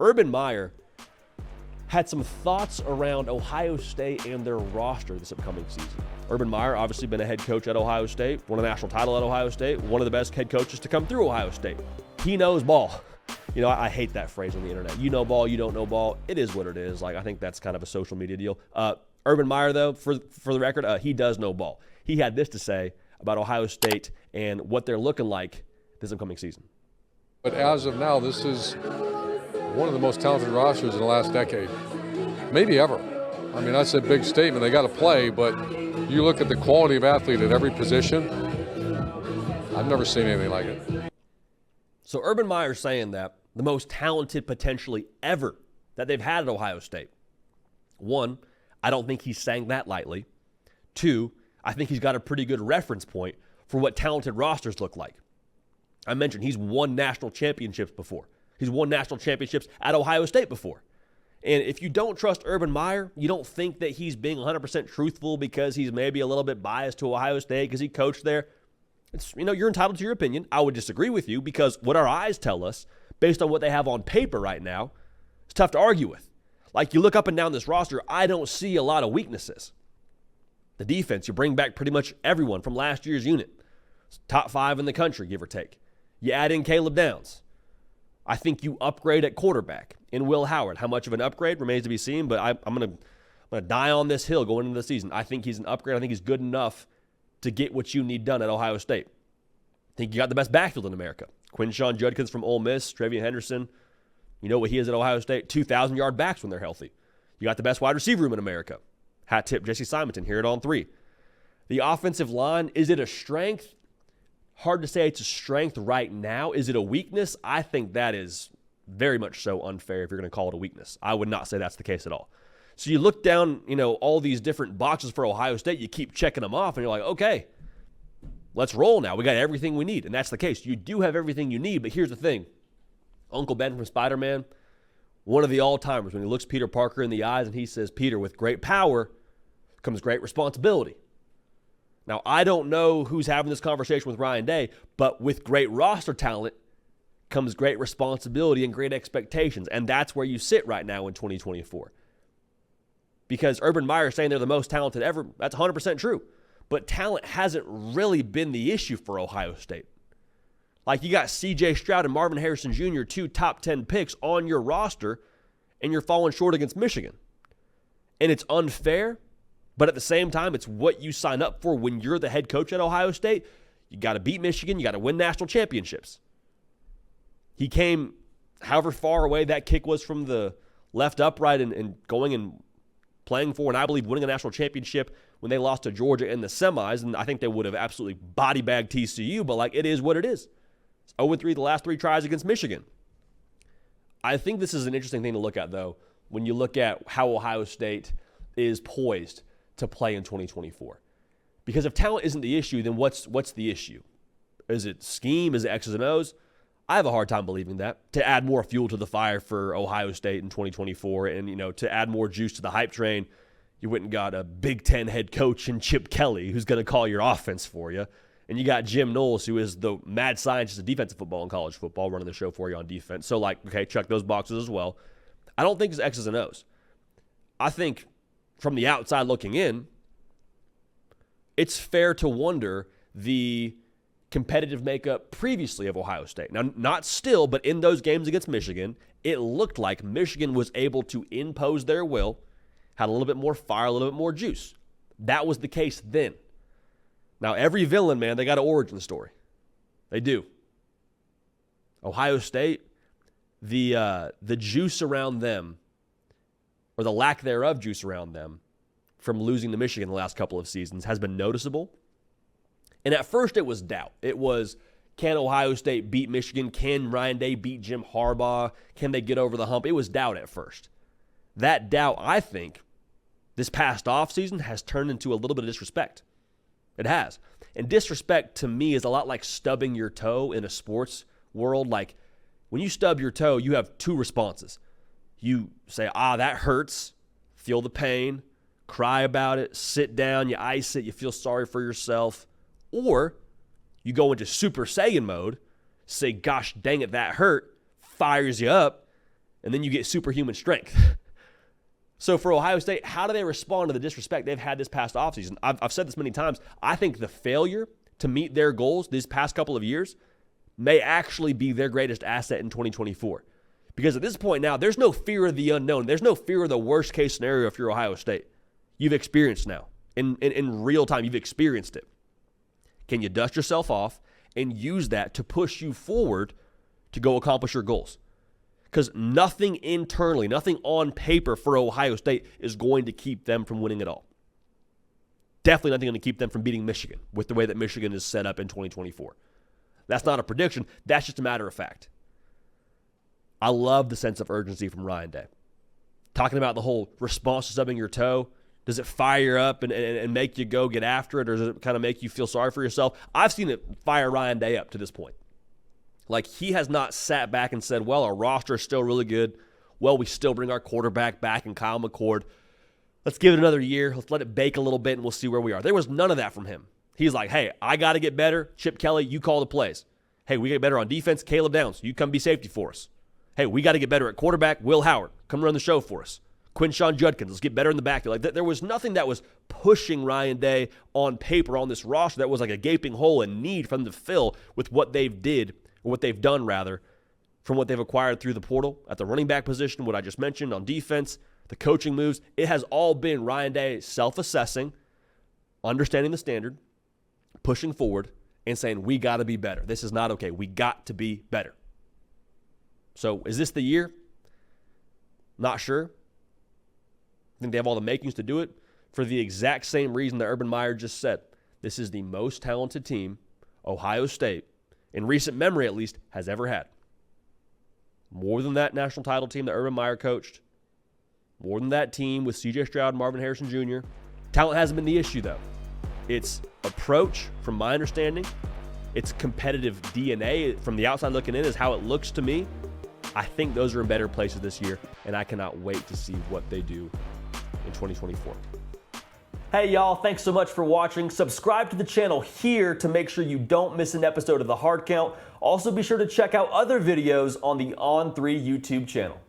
Urban Meyer had some thoughts around Ohio State and their roster this upcoming season. Urban Meyer obviously been a head coach at Ohio State, won a national title at Ohio State, one of the best head coaches to come through Ohio State. He knows ball. I hate that phrase on the internet. You know ball, you don't know ball. It is what it is. I think that's kind of a social media deal. Urban Meyer, though, for the record, he does know ball. He had this to say about Ohio State and what they're looking like this upcoming season. But as of now, this is one of the most talented rosters in the last decade, maybe ever. I mean, that's a big statement. They got to play, but you look at the quality of athlete at every position, I've never seen anything like it. So Urban Meyer's saying that the most talented potentially ever that they've had at Ohio State. One, I don't think he's saying that lightly. Two, I think he's got a pretty good reference point for what talented rosters look like. I mentioned he's won national championships before. He's won national championships at Ohio State before. And if you don't trust Urban Meyer, you don't think that he's being 100% truthful because he's maybe a little bit biased to Ohio State because he coached there. You're entitled to your opinion. I would disagree with you because what our eyes tell us, based on what they have on paper right now, it's tough to argue with. Like, you look up and down this roster, I don't see a lot of weaknesses. The defense, you bring back pretty much everyone from last year's unit. It's top 5 in the country, give or take. You add in Caleb Downs. I think you upgrade at quarterback in Will Howard. How much of an upgrade remains to be seen, but I'm gonna die on this hill going into the season. I think he's an upgrade. I think he's good enough to get what you need done at Ohio State. I think you got the best backfield in America. Quinshawn Judkins from Ole Miss, Trevian Henderson. You know what he is at Ohio State? 2,000-yard backs when they're healthy. You got the best wide receiver room in America. Hat tip Jesse Simonton, here at On 3. The offensive line, is it a strength? Hard to say it's a strength right now. Is it a weakness? I think that is very much so unfair if you're going to call it a weakness. I would not say that's the case at all. So you look down, all these different boxes for Ohio State, you keep checking them off, and you're like, okay, let's roll now. We got everything we need, and that's the case. You do have everything you need, but here's the thing. Uncle Ben from Spider-Man, one of the all-timers, when he looks Peter Parker in the eyes and he says, Peter, with great power comes great responsibility. Now, I don't know who's having this conversation with Ryan Day, but with great roster talent comes great responsibility and great expectations, and that's where you sit right now in 2024. Because Urban Meyer is saying they're the most talented ever, that's 100% true. But talent hasn't really been the issue for Ohio State. Like, you got C.J. Stroud and Marvin Harrison Jr., 2 top 10 picks on your roster, and you're falling short against Michigan. And it's unfair, but at the same time, it's what you sign up for when you're the head coach at Ohio State. You got to beat Michigan. You got to win national championships. He came however far away that kick was from the left upright and going and playing for, and I believe winning a national championship when they lost to Georgia in the semis, and I think they would have absolutely body-bagged TCU, but it is what it is. It's 0-3 the last 3 tries against Michigan. I think this is an interesting thing to look at, though, when you look at how Ohio State is poised to play in 2024. Because if talent isn't the issue, then what's the issue? Is it scheme? Is it X's and O's? I have a hard time believing that. To add more fuel to the fire for Ohio State in 2024 and, to add more juice to the hype train, you went and got a Big Ten head coach in Chip Kelly who's going to call your offense for you. And you got Jim Knowles, who is the mad scientist of defensive football and college football, running the show for you on defense. So, okay, check those boxes as well. I don't think it's X's and O's. I think from the outside looking in, it's fair to wonder the competitive makeup previously of Ohio State. Now, not still, but in those games against Michigan, it looked like Michigan was able to impose their will, had a little bit more fire, a little bit more juice. That was the case then. Now, every villain, man, they got an origin story. They do. Ohio State, the juice around them, or the lack thereof juice around them from losing to Michigan the last couple of seasons has been noticeable. And at first it was doubt. It was, can Ohio State beat Michigan? Can Ryan Day beat Jim Harbaugh? Can they get over the hump? It was doubt at first. That doubt, I think, this past offseason has turned into a little bit of disrespect. It has. And disrespect to me is a lot like stubbing your toe in a sports world. Like, when you stub your toe, you have 2 responses. You say, that hurts, feel the pain, cry about it, sit down, you ice it, you feel sorry for yourself. Or you go into Super Saiyan mode, say, gosh dang it, that hurt, fires you up, and then you get superhuman strength. So for Ohio State, how do they respond to the disrespect they've had this past offseason? I've said this many times. I think the failure to meet their goals these past couple of years may actually be their greatest asset in 2024. Because at this point now, there's no fear of the unknown. There's no fear of the worst case scenario if you're Ohio State. You've experienced now. In real time, you've experienced it. Can you dust yourself off and use that to push you forward to go accomplish your goals? Because nothing internally, nothing on paper for Ohio State is going to keep them from winning it all. Definitely nothing going to keep them from beating Michigan with the way that Michigan is set up in 2024. That's not a prediction. That's just a matter of fact. I love the sense of urgency from Ryan Day. Talking about the whole response to stubbing your toe. Does it fire up and make you go get after it, or does it kind of make you feel sorry for yourself? I've seen it fire Ryan Day up to this point. Like, he has not sat back and said, well, our roster is still really good. Well, we still bring our quarterback back in Kyle McCord. Let's give it another year. Let's let it bake a little bit, and we'll see where we are. There was none of that from him. He's like, hey, I got to get better. Chip Kelly, you call the plays. Hey, we get better on defense. Caleb Downs, you come be safety for us. Hey, we got to get better at quarterback. Will Howard, come run the show for us. Quinshon Judkins, let's get better in the backfield. Like, there was nothing that was pushing Ryan Day on paper on this roster that was like a gaping hole and need for them to fill with what they've done from what they've acquired through the portal at the running back position, what I just mentioned on defense, the coaching moves. It has all been Ryan Day self-assessing, understanding the standard, pushing forward, and saying, we got to be better. This is not okay. We got to be better. So is this the year? Not sure. I think they have all the makings to do it for the exact same reason that Urban Meyer just said. This is the most talented team Ohio State, in recent memory at least, has ever had. More than that national title team that Urban Meyer coached. More than that team with C.J. Stroud and Marvin Harrison Jr. Talent hasn't been the issue, though. It's approach, from my understanding. It's competitive DNA from the outside looking in is how it looks to me. I think those are in better places this year, and I cannot wait to see what they do in 2024. Hey y'all, thanks so much for watching. Subscribe to the channel here to make sure you don't miss an episode of The Hard Count. Also be sure to check out other videos on the On3 YouTube channel.